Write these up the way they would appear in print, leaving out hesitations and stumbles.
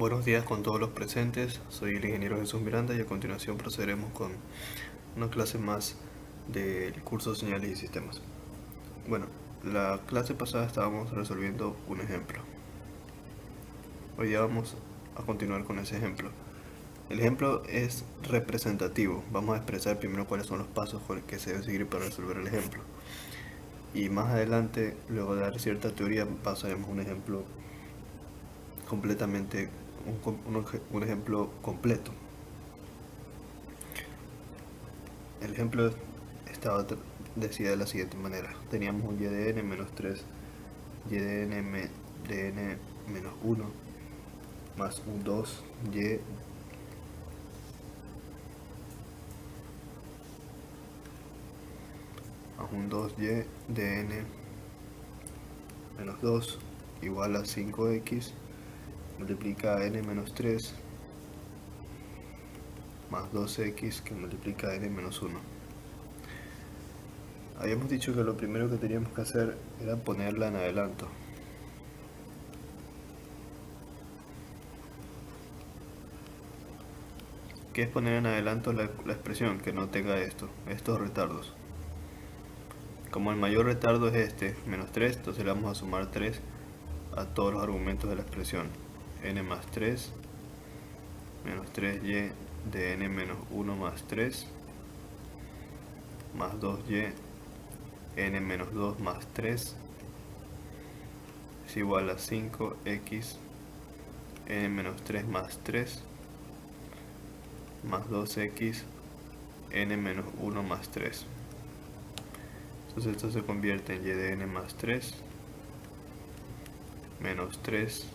Buenos días con todos los presentes, soy el ingeniero Jesús Miranda y a continuación procederemos con una clase más del curso de señales y sistemas. Bueno, la clase pasada estábamos resolviendo un ejemplo. Hoy día vamos a continuar con ese ejemplo. El ejemplo es representativo, vamos a expresar primero cuáles son los pasos que se deben seguir para resolver el ejemplo. Y más adelante, luego de dar cierta teoría, pasaremos a un ejemplo completamente, un ejemplo completo. El ejemplo decía de la siguiente manera. Teníamos un y de n menos 3 y de n menos 1 más un 2y más un 2y de n menos 2 igual a 5x multiplica a n menos 3 más 2x que multiplica a n menos 1. Habíamos dicho que lo primero que teníamos que hacer era ponerla en adelanto. ¿Qué es poner en adelanto la expresión? Que no tenga estos retardos. Como el mayor retardo es este, menos 3, entonces le vamos a sumar 3 a todos los argumentos de la expresión. N más 3 menos 3y de n menos 1 más 3 más 2y n menos 2 más 3 es igual a 5x n menos 3 más 3 más 2x n menos 1 más 3. Entonces esto se convierte en y de n más 3 menos 3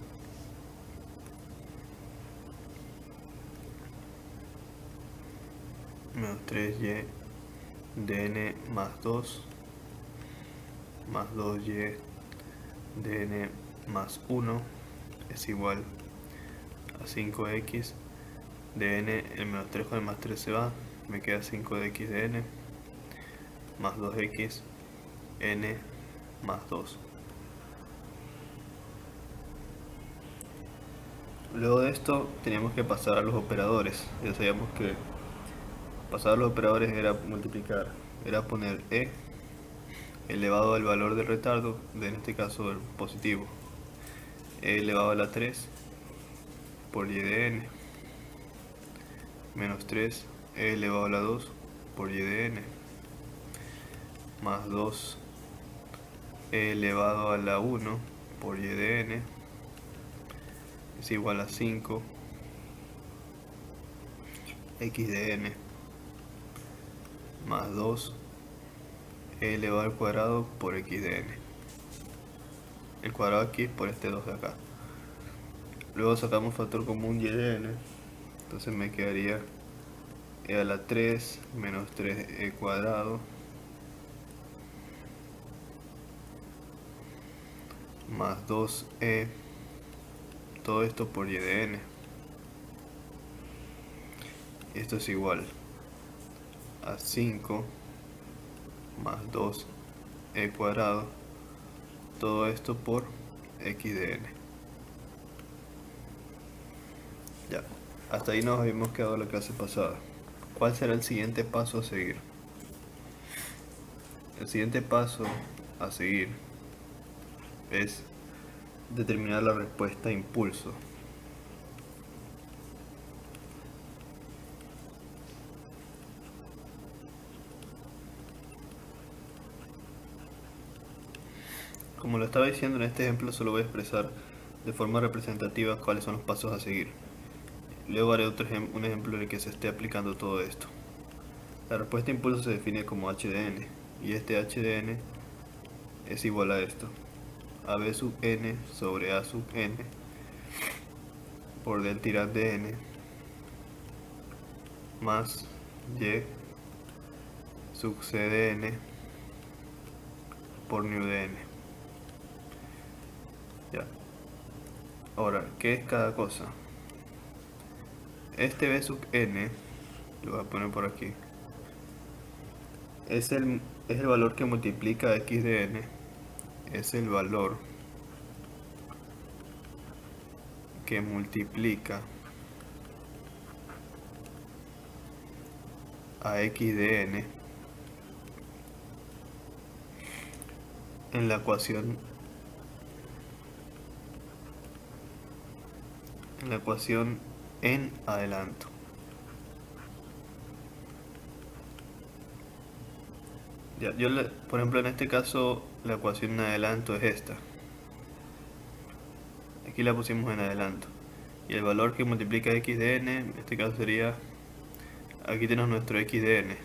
menos 3y de n más 2 más 2y de n más 1 es igual a 5x de n, el menos 3 con el más 3 se va, me queda 5 de x de n más 2x n más 2. Luego de esto teníamos que pasar a los operadores. Ya sabíamos que pasar a los operadores era multiplicar, era poner e elevado al valor del retardo, en este caso el positivo, e elevado a la 3 por y de n menos 3 e elevado a la 2 por y de n más 2 e elevado a la 1 por y de n es igual a 5 x de n más 2 e elevado al cuadrado por x de n. El cuadrado aquí es por este 2 de acá. Luego sacamos factor común y de n, entonces me quedaría e a la 3 menos 3e cuadrado más 2e, todo esto por y de n. Esto es igual a 5 más 2e cuadrado, todo esto por x de n. Ya, hasta ahí nos habíamos quedado la clase pasada. ¿Cuál será el siguiente paso a seguir? El siguiente paso a seguir es determinar la respuesta a impulso. Como lo estaba diciendo en este ejemplo, solo voy a expresar de forma representativa cuáles son los pasos a seguir. Luego haré un ejemplo en el que se esté aplicando todo esto. La respuesta a impulso se define como h de n, y este h de n es igual a esto: ab sub n sobre a sub n por del tirad de n más y sub c de n por nu de n. Ya. Ahora, ¿qué es cada cosa? Este b sub n, lo voy a poner por aquí, es el valor que multiplica x de n, es el valor que multiplica a x de n en la ecuación en adelanto. Ya, por ejemplo, en este caso la ecuación en adelanto es esta. Aquí la pusimos en adelanto. Y el valor que multiplica x de n, en este caso sería, aquí tenemos nuestro x de n.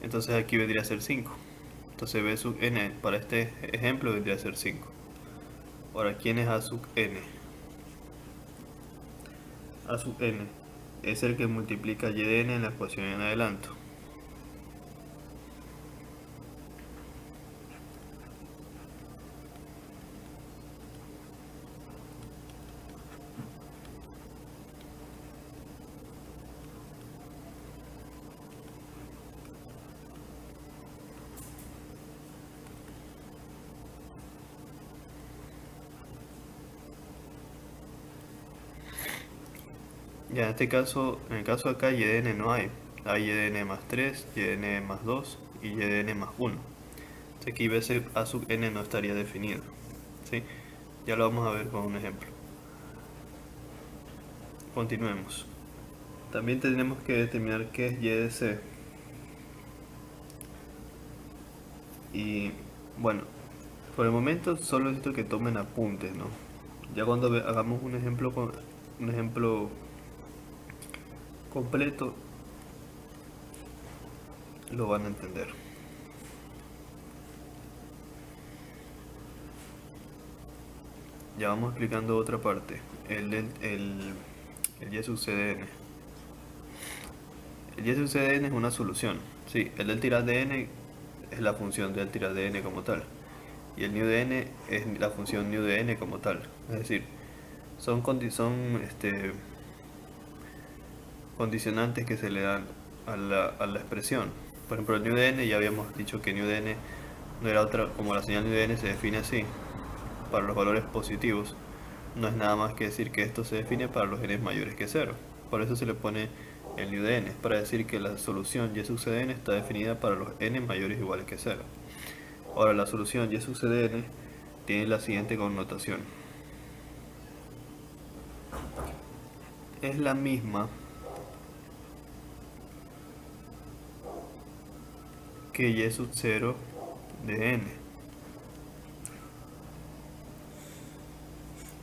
Entonces aquí vendría a ser 5. Entonces b sub n para este ejemplo vendría a ser 5. Ahora, ¿quién es a sub n? A sub n es el que multiplica y de n en la ecuación en adelanto. Ya en este caso, en el caso de acá, y de n no hay. Hay y de n más 3, y de n más 2 y y de n más 1. Entonces aquí a sub n no estaría definido. ¿Sí? Ya lo vamos a ver con un ejemplo. Continuemos. También tenemos que determinar qué es y de c. Y bueno, por el momento solo necesito que tomen apuntes, ¿no? Ya cuando hagamos un ejemplo completo, lo van a entender. Ya vamos explicando otra parte, el y sub c de n. El y sub c de n es una solución. Sí, el del tirad de n es la función del tirad de n como tal. Y el nu de n es la función nu de n como tal. Es decir, son condicionantes que se le dan a la expresión. Por ejemplo, el nu de n, ya habíamos dicho que nu de n no era otra, como la señal nu de n se define así, para los valores positivos, no es nada más que decir que esto se define para los n mayores que 0. Por eso se le pone el nu de n, para decir que la solución y sub c de n está definida para los n mayores o iguales que 0. Ahora, la solución y sub c de n tiene la siguiente connotación. Es la misma que y sub 0 de n.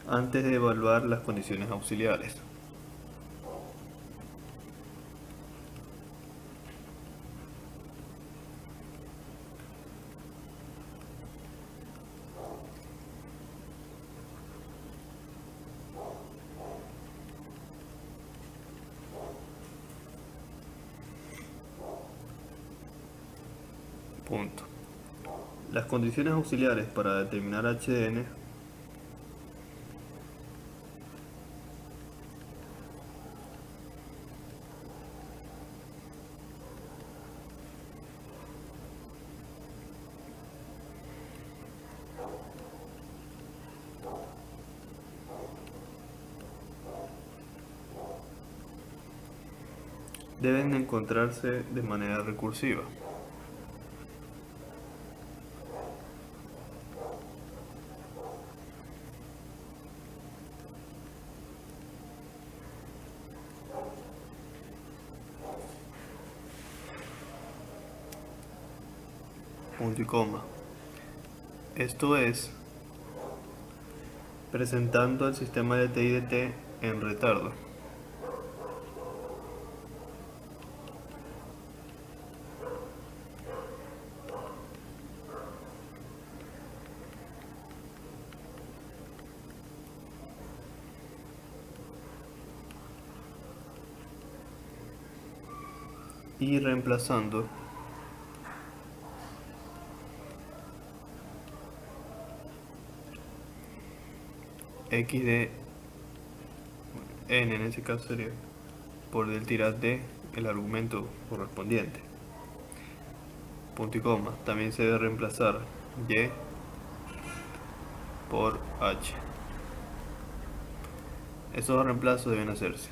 Antes de evaluar las condiciones auxiliares. Punto. Las condiciones auxiliares para determinar h de n deben encontrarse de manera recursiva. Punto y coma. Esto es, presentando el sistema de t y de t en retardo. Y reemplazando x de n, en ese caso sería por del tirad de el argumento correspondiente. Punto y coma. También se debe reemplazar y por h. Esos reemplazos deben hacerse.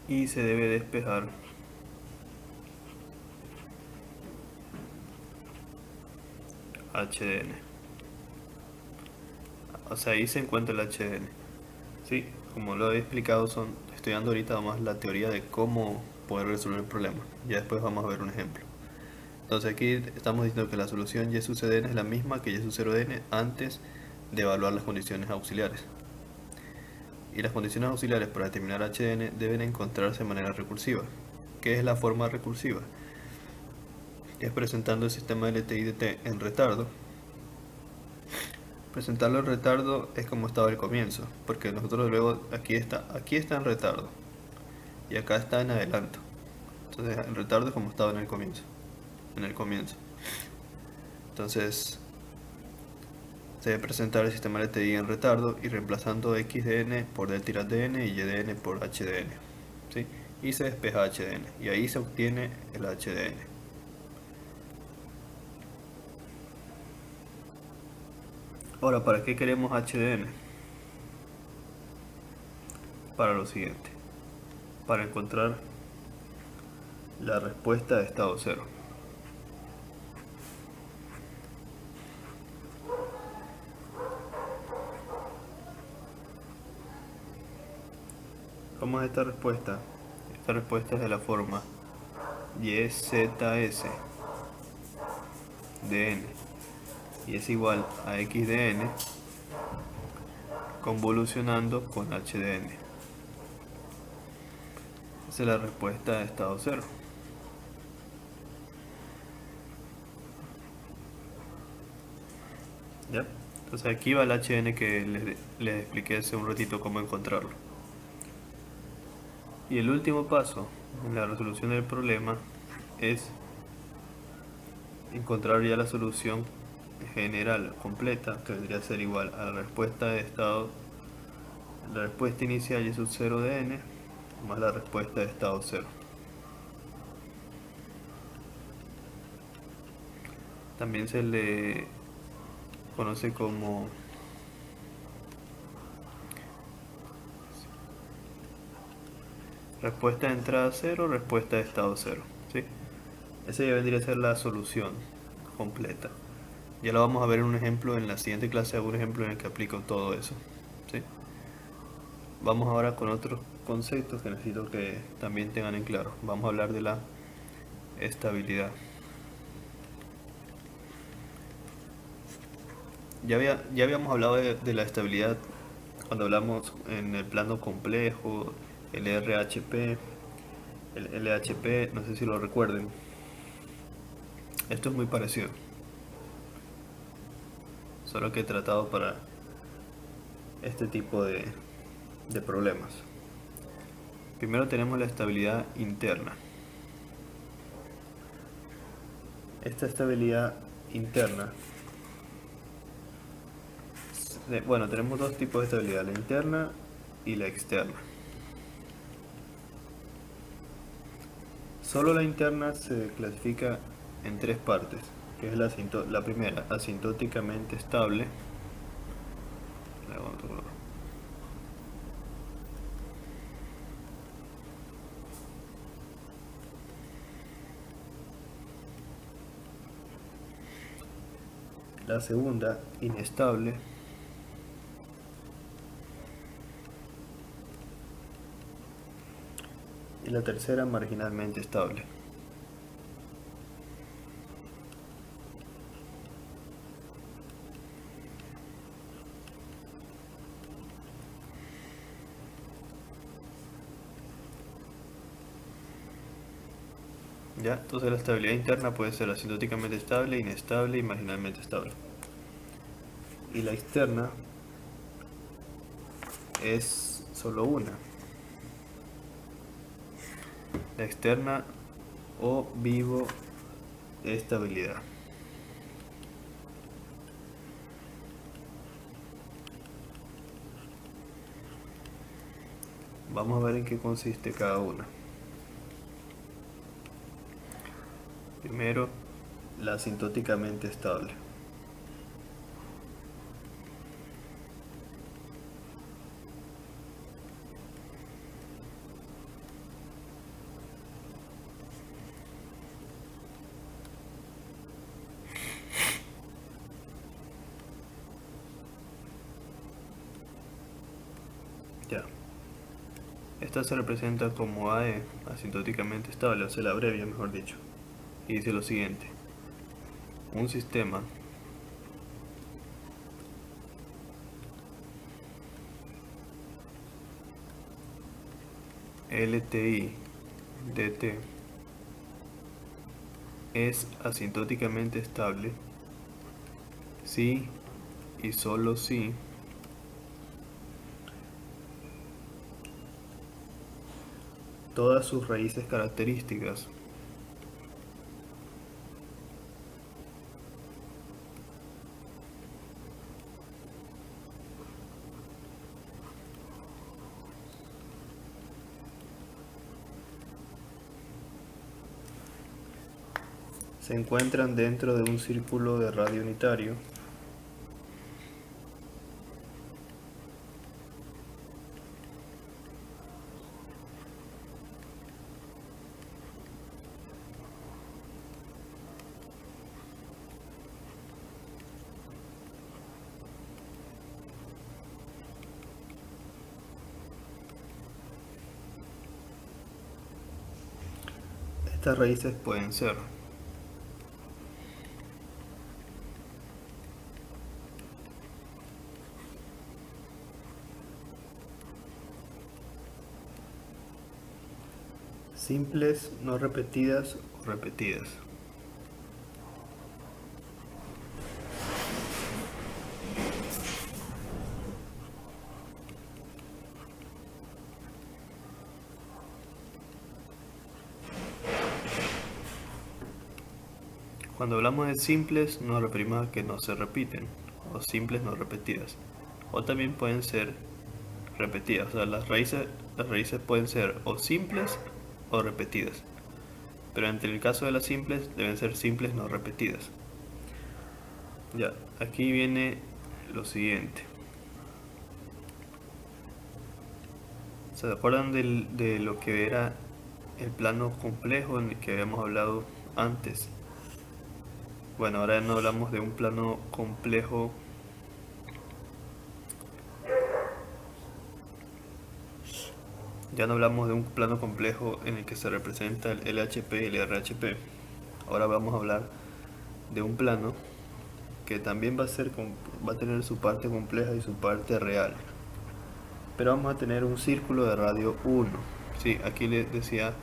Y se debe despejar HDN. O sea, ahí se encuentra el HDN. Sí, como lo he explicado, estoy dando ahorita más la teoría de cómo poder resolver el problema. Ya después vamos a ver un ejemplo. Entonces aquí estamos diciendo que la solución Y sub CDN es la misma que Y sub 0DN antes de evaluar las condiciones auxiliares. Y las condiciones auxiliares para determinar HDN deben encontrarse de manera recursiva. ¿Qué es la forma recursiva? Es presentando el sistema LTI-DT en retardo. Presentarlo en retardo es como estaba al comienzo, porque nosotros luego aquí está en retardo y acá está en adelanto. Entonces en retardo es como estaba en el comienzo. Entonces se debe presentar el sistema LTI en retardo y reemplazando XDN por DN y YDN por HDN. ¿Sí? Y se despeja HDN y ahí se obtiene el HDN. Ahora, ¿para qué queremos HDN? Para lo siguiente, para encontrar la respuesta de estado cero. ¿Cómo es esta respuesta? Esta respuesta es de la forma YZS dn y es igual a XDN convolucionando con HDN. Esa es la respuesta de estado cero. ¿Ya? Entonces aquí va el HN que les expliqué hace un ratito cómo encontrarlo. Y el último paso en la resolución del problema es encontrar ya la solución general completa, que vendría a ser igual a la respuesta de estado, la respuesta inicial Y sub 0 de n más la respuesta de estado 0. También se le conoce como respuesta de entrada 0, respuesta de estado 0. ¿Sí? Esa ya vendría a ser la solución completa. Ya lo vamos a ver en un ejemplo, en la siguiente clase hago un ejemplo en el que aplico todo eso. ¿Sí? Vamos ahora con otros conceptos que necesito que también tengan en claro. Vamos a hablar de la estabilidad. Ya habíamos hablado de la estabilidad cuando hablamos en el plano complejo, el RHP, el LHP, no sé si lo recuerden. Esto es muy parecido, solo que he tratado para este tipo de problemas. Primero tenemos la estabilidad interna. Esta estabilidad interna, bueno, tenemos dos tipos de estabilidad, la interna y la externa. Solo la interna se clasifica en tres partes, que es la primera, asintóticamente estable. La segunda, inestable. Y la tercera, marginalmente estable. ¿Ya? Entonces la estabilidad interna puede ser asintóticamente estable, inestable y marginalmente estable. Y la externa es solo una. La externa o vivo estabilidad. Vamos a ver en qué consiste cada una. Primero, la asintóticamente estable. Ya. Esta se representa como AE, asintóticamente estable, o se la abrevia, mejor dicho. Y dice lo siguiente. Un sistema LTI DT es asintóticamente estable si y solo si todas sus raíces características se encuentran dentro de un círculo de radio unitario Estas raíces pueden ser simples, no repetidas o repetidas. Cuando hablamos de simples nos referimos a que no se repiten, o simples no repetidas. O también pueden ser repetidas, o sea, las raíces pueden ser o simples o repetidas. Pero entre el caso de las simples deben ser simples no repetidas. Ya, aquí viene lo siguiente. ¿Se acuerdan de lo que era el plano complejo en el que habíamos hablado antes? Bueno, ahora no hablamos de un plano complejo. Ya no hablamos de un plano complejo en el que se representa el LHP y el RHP. Ahora vamos a hablar de un plano que también va a tener su parte compleja y su parte real. Pero vamos a tener un círculo de radio 1. Sí, aquí les decía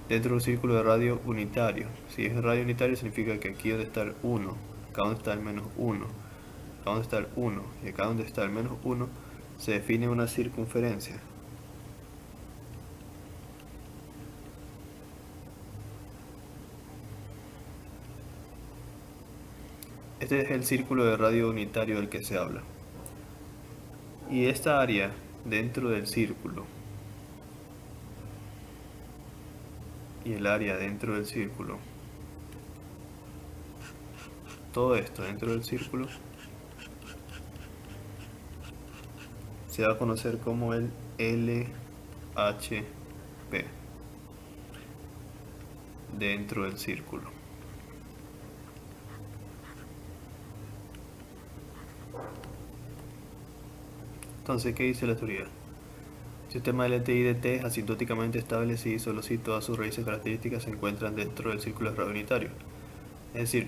dentro de un círculo de radio unitario. Si es radio unitario significa que aquí donde está el 1, acá donde está el menos 1, acá donde está el 1 y acá donde está el menos 1 se define una circunferencia. Este es el círculo de radio unitario del que se habla. Y esta área dentro del círculo y el área dentro del círculo, todo esto dentro del círculo se va a conocer como el LHP dentro del círculo. Entonces, ¿qué dice la teoría? El sistema LTI-DT es asintóticamente estable si y solo si todas sus raíces características se encuentran dentro del círculo de radio unitario. Es decir,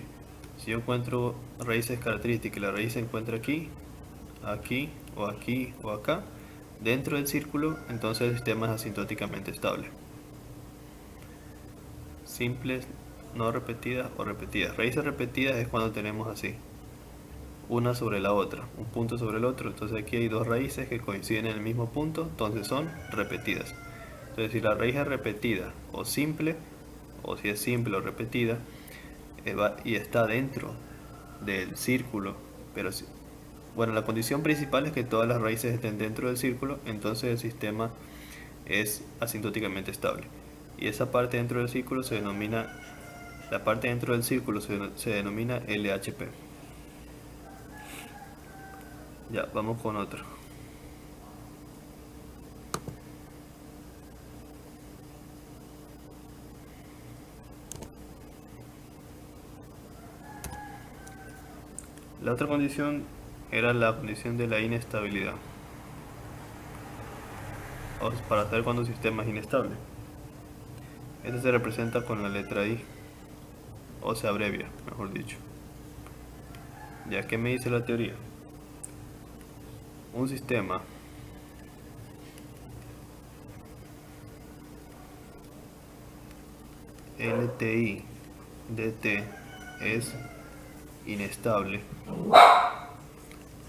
si yo encuentro raíces características y la raíz se encuentra aquí, aquí o acá, dentro del círculo, entonces el sistema es asintóticamente estable. Simples, no repetidas o repetidas. Raíces repetidas es cuando tenemos así, una sobre la otra, un punto sobre el otro. Entonces aquí hay dos raíces que coinciden en el mismo punto, entonces son repetidas. Entonces si la raíz es repetida o simple, o si es simple o repetida, y está dentro del círculo, pero bueno, la condición principal es que todas las raíces estén dentro del círculo, entonces el sistema es asintóticamente estable. Y esa parte dentro del círculo se denomina, la parte dentro del círculo se denomina LHP. Ya, vamos con otro. La otra condición era la condición de la inestabilidad, o para saber cuándo un sistema es inestable. Esta se representa con la letra I, o se abrevia, mejor dicho. Ya que me dice la teoría, un sistema LTI dt es inestable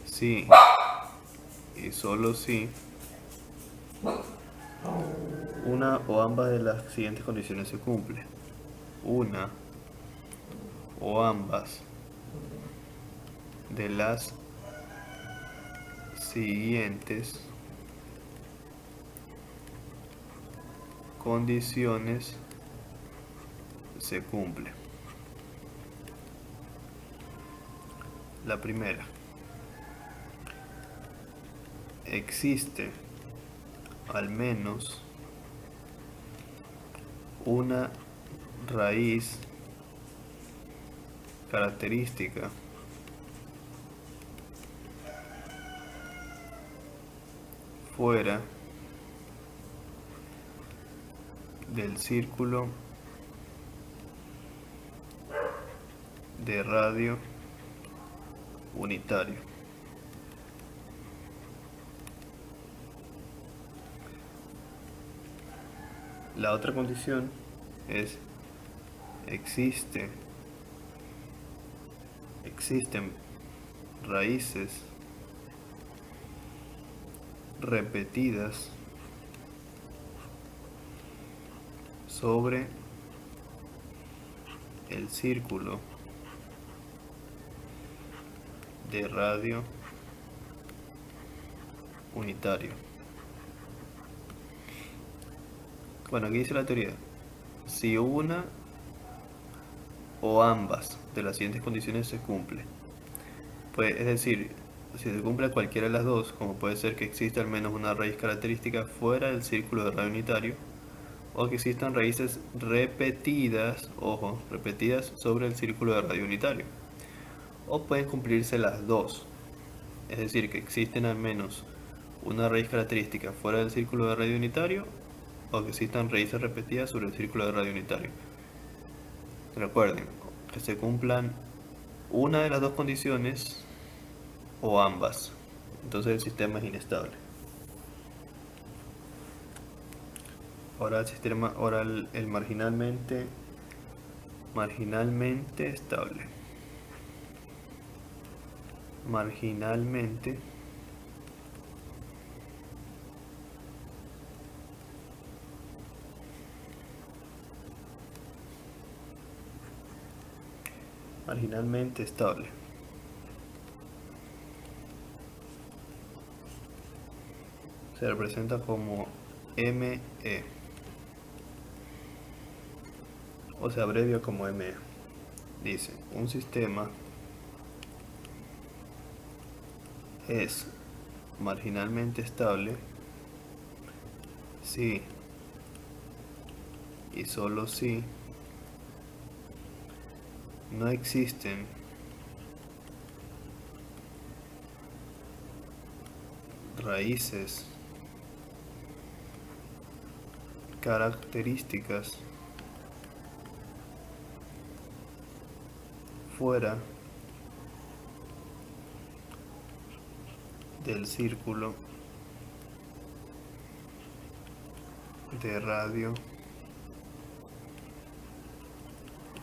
si y solo si una o ambas de las siguientes condiciones se cumplen. Una o ambas de las siguientes condiciones se cumplen. La primera, existe al menos una raíz característica fuera del círculo de radio unitario. La otra condición es existen raíces repetidas sobre el círculo de radio unitario. Bueno, aquí dice la teoría: si una o ambas de las siguientes condiciones se cumple, pues es decir, si se cumple cualquiera de las dos, como puede ser que exista al menos una raíz característica fuera del círculo de radio unitario, o que existan raíces repetidas, ojo, repetidas sobre el círculo de radio unitario, o pueden cumplirse las dos, es decir, que existen al menos una raíz característica fuera del círculo de radio unitario, o que existan raíces repetidas sobre el círculo de radio unitario. Recuerden, que se cumplan una de las dos condiciones o ambas, entonces el sistema es inestable. Ahora el sistema, ahora el marginalmente estable. Marginalmente estable. Se representa como ME, o se abrevia como ME. Dice, un sistema es marginalmente estable si y solo si no existen raíces características fuera del círculo de radio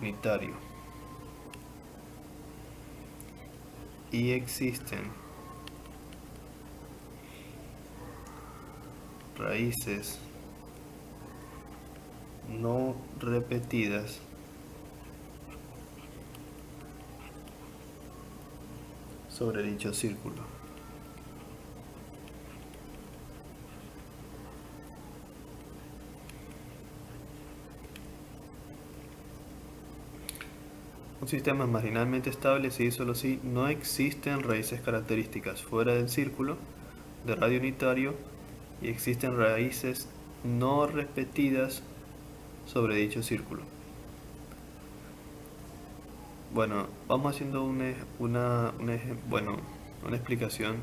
unitario y existen raíces no repetidas sobre dicho círculo. Un sistema es marginalmente estable si y solo si no existen raíces características fuera del círculo de radio unitario y existen raíces no repetidas sobre dicho círculo. Bueno, vamos haciendo una explicación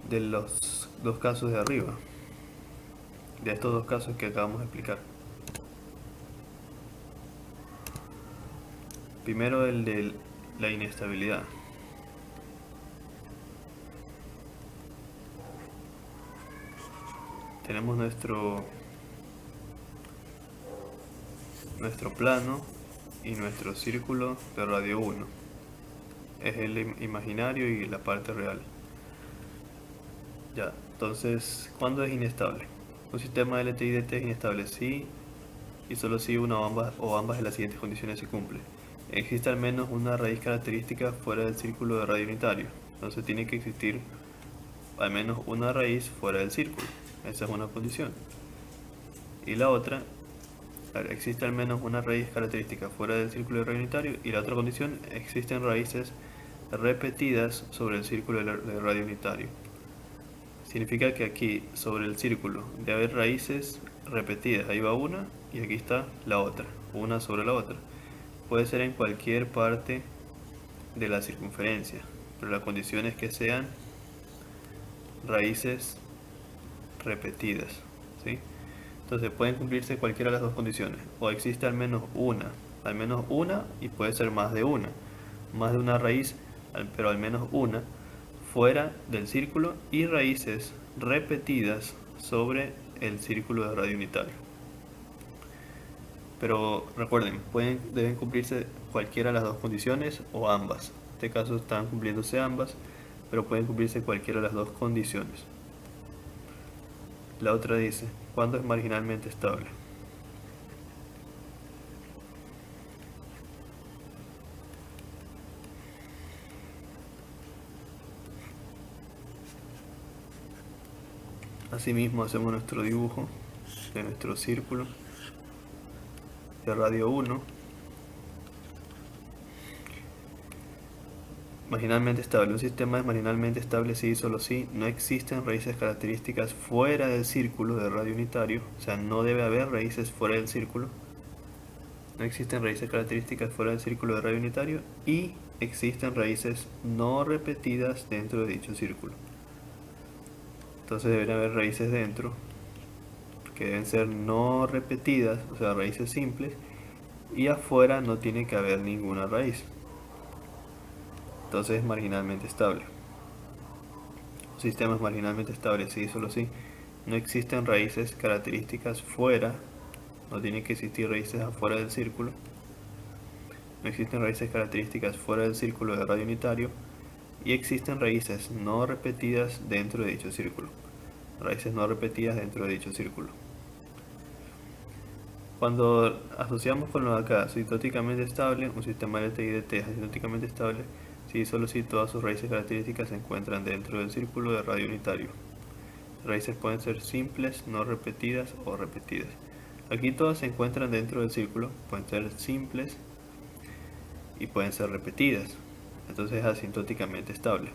de los dos casos de arriba, de estos dos casos que acabamos de explicar. Primero el de la inestabilidad. Tenemos nuestro plano y nuestro círculo de radio 1. Es el imaginario y la parte real. Ya, entonces, ¿cuándo es inestable? Un sistema LTI-DT es inestable si y solo si una o ambas de las siguientes condiciones se cumplen. Existe al menos una raíz característica fuera del círculo de radio unitario. Entonces tiene que existir al menos una raíz fuera del círculo. Esa es una condición. Y la otra, existe al menos una raíz característica fuera del círculo de radio unitario. Y la otra condición, existen raíces repetidas sobre el círculo de radio unitario. Significa que aquí sobre el círculo debe haber raíces repetidas. Ahí va una y aquí está la otra, una sobre la otra. Puede ser en cualquier parte de la circunferencia, pero la condición es que sean raíces repetidas, ¿sí? Entonces pueden cumplirse cualquiera de las dos condiciones, o existe al menos una y puede ser más de una raíz, pero al menos una fuera del círculo y raíces repetidas sobre el círculo de radio unitario. Pero recuerden, deben cumplirse cualquiera de las dos condiciones o ambas. En este caso están cumpliéndose ambas, pero pueden cumplirse cualquiera de las dos condiciones. La otra dice, ¿cuándo es marginalmente estable? Asimismo hacemos nuestro dibujo de nuestro círculo de radio 1. Marginalmente estable. Un sistema es marginalmente estable si y solo si no existen raíces características fuera del círculo de radio unitario. O sea, no debe haber raíces fuera del círculo. No existen raíces características fuera del círculo de radio unitario y existen raíces no repetidas dentro de dicho círculo. Entonces deben haber raíces dentro que deben ser no repetidas, o sea, raíces simples, y afuera no tiene que haber ninguna raíz. Entonces es marginalmente estable. Un sistema es marginalmente estable si y solo si no existen raíces características fuera, no tiene que existir raíces afuera del círculo, no existen raíces características fuera del círculo de radio unitario y existen raíces no repetidas dentro de dicho círculo. Raíces no repetidas dentro de dicho círculo. Cuando asociamos con lo de acá, asintóticamente estable, un sistema LTI-DT es asintóticamente estable si y solo si todas sus raíces características se encuentran dentro del círculo de radio unitario. Raíces pueden ser simples, no repetidas o repetidas. Aquí todas se encuentran dentro del círculo, pueden ser simples y pueden ser repetidas. Entonces es asintóticamente estable.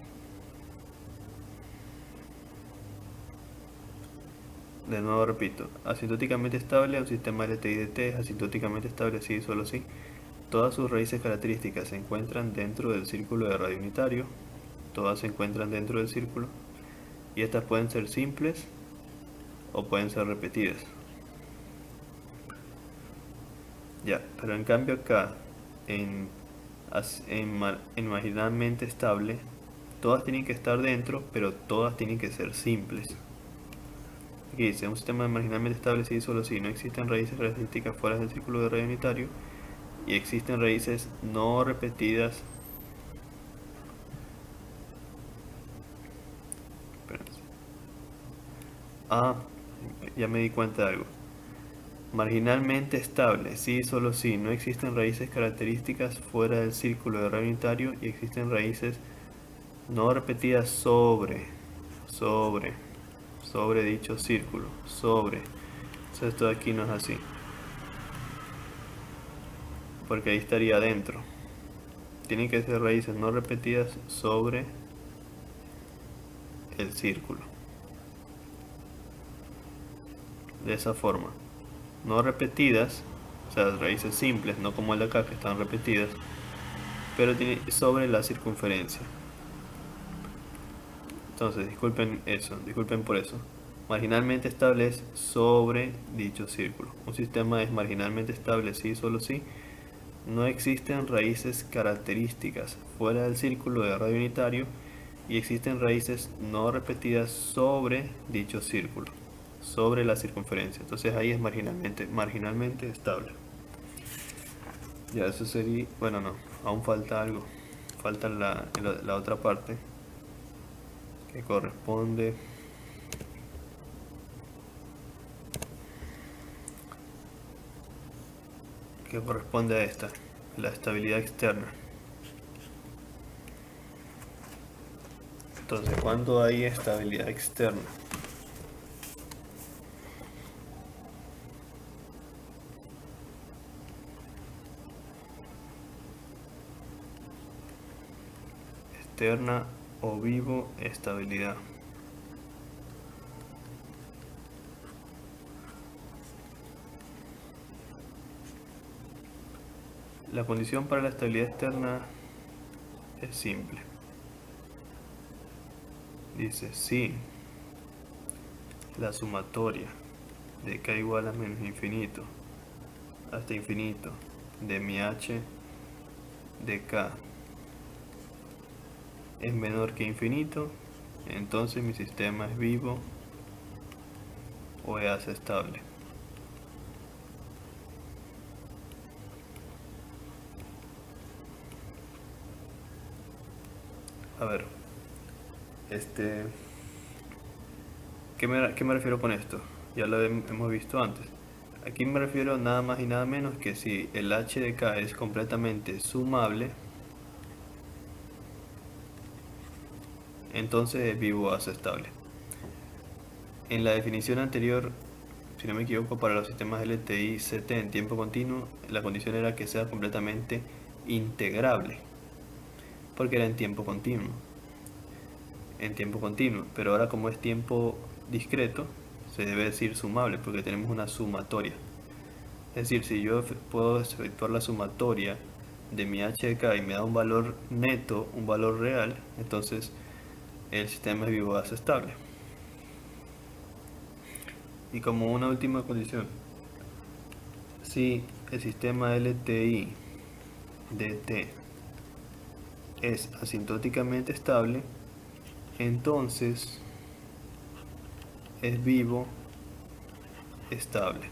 De nuevo repito, asintóticamente estable, un sistema LTI-DT es asintóticamente estable si y solo si todas sus raíces características se encuentran dentro del círculo de radio unitario, todas se encuentran dentro del círculo, y estas pueden ser simples o pueden ser repetidas. Ya, pero en cambio acá, en marginalmente estable, todas tienen que estar dentro, pero todas tienen que ser simples. Aquí dice, un sistema marginalmente estable si y solo si no existen raíces características fuera del círculo de radio unitario y existen raíces no repetidas. Espérense. Ya me di cuenta de algo. Marginalmente estable si y solo si no existen raíces características fuera del círculo de radio unitario y existen raíces no repetidas sobre dicho círculo, sobre. Entonces esto de aquí no es así. porque ahí estaría adentro. Tienen que ser raíces no repetidas sobre el círculo. De esa forma. No repetidas, o sea, raíces simples, no como el de acá que están repetidas, pero tiene sobre la circunferencia. Entonces, disculpen por eso. Marginalmente estable es sobre dicho círculo. Un sistema es marginalmente estable si y solo si no existen raíces características fuera del círculo de radio unitario y existen raíces no repetidas sobre dicho círculo, sobre la circunferencia. Entonces ahí es marginalmente estable. Ya eso sería, bueno, no, aún falta algo. Falta la otra parte que corresponde a esta, la estabilidad externa. Entonces, ¿cuándo hay estabilidad externa? Externa o vivo estabilidad. La condición para la estabilidad externa es simple. Dice si la sumatoria de k igual a menos infinito hasta infinito de mi h de k es menor que infinito, entonces mi sistema es vivo o es estable. A ver, ¿qué me refiero con esto? Ya lo hemos visto antes. Aquí me refiero nada más y nada menos que si el h de k es completamente sumable, entonces es vivo o estable. En la definición anterior, si no me equivoco, para los sistemas LTI-CT en tiempo continuo, la condición era que sea completamente integrable, porque era en tiempo continuo. Pero ahora como es tiempo discreto, se debe decir sumable, porque tenemos una sumatoria. Es decir, si yo puedo efectuar la sumatoria de mi h de k y me da un valor neto, un valor real, entonces el sistema es vivo o estable. Y como una última condición, si el sistema LTI dt es asintóticamente estable, entonces es vivo estable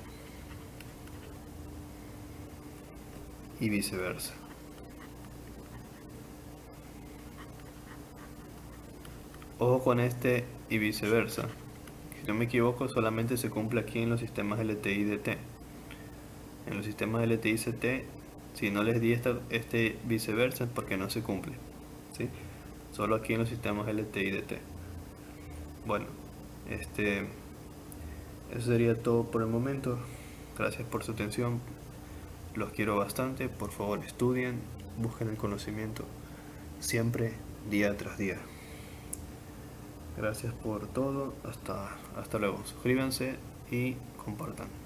y viceversa. Ojo con este y viceversa. Si no me equivoco, solamente se cumple aquí en los sistemas LTI dt. En los sistemas LTI CT, si no les di este viceversa es porque no se cumple, ¿sí? Solo aquí en los sistemas LTI dt. Bueno, eso sería todo por el momento. Gracias por su atención. Los quiero bastante. Por favor, estudien, busquen el conocimiento siempre, día tras día. Gracias por todo. Hasta luego. Suscríbanse y compartan.